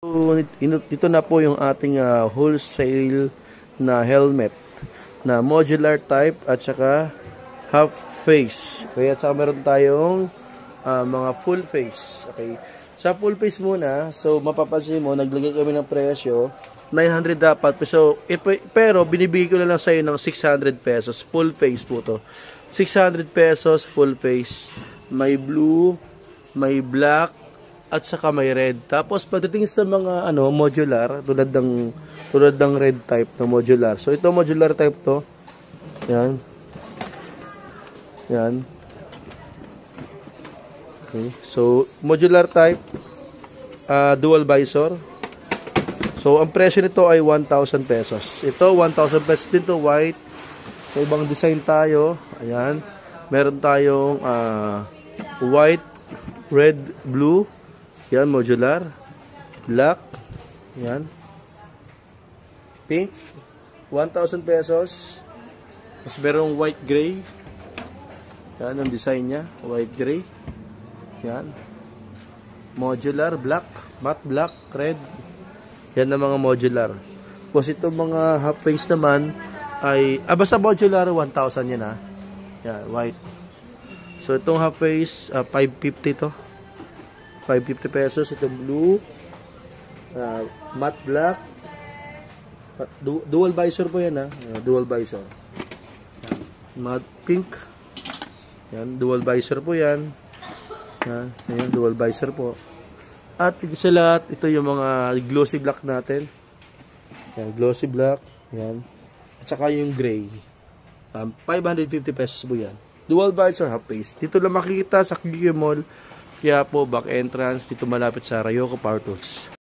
So, ito na po yung ating wholesale na helmet na modular type at saka half face. Okay, at saka meron tayong mga full face. Okay. Sa full face muna, so mapapansin mo, naglagay kami ng presyo, 900 dapat. So, pero binibigay ko na lang sa'yo ng 600 pesos. Full face po to. 600 pesos full face. May blue, may black, at saka may red. Tapos pagdating sa mga modular, tulad ng red type na modular. So ito modular type to. Yan. Yan. Okay. So modular type, dual visor. So ang presyo nito ay 1,000 pesos. Ito 1,000 pesos din to, white. May ibang design tayo. Ayan. Meron tayong white, red, blue. Yan, modular. Black. Yan. Pink. 1,000 pesos. Mas merong white gray. Yan ang design niya. White gray. Yan. Modular. Black. Matte black. Red. Yan ang mga modular. Tapos itong mga half face naman ay, basta modular, 1,000 yan ha. Yan, white. So itong half face, 550 to. 550 pesos. Ito blue, matte black, dual visor po yan ha. Dual visor. Matte pink. Yan, dual visor po yan. Ayan, dual visor po. At sa lahat, ito yung mga glossy black natin. Yan, glossy black. Yan. At saka yung gray. 550 pesos po yan. Dual visor, half face. Dito lang makikita sa QQ Mall. Kaya po, back entrance, dito malapit sa Rayoko Power Tools.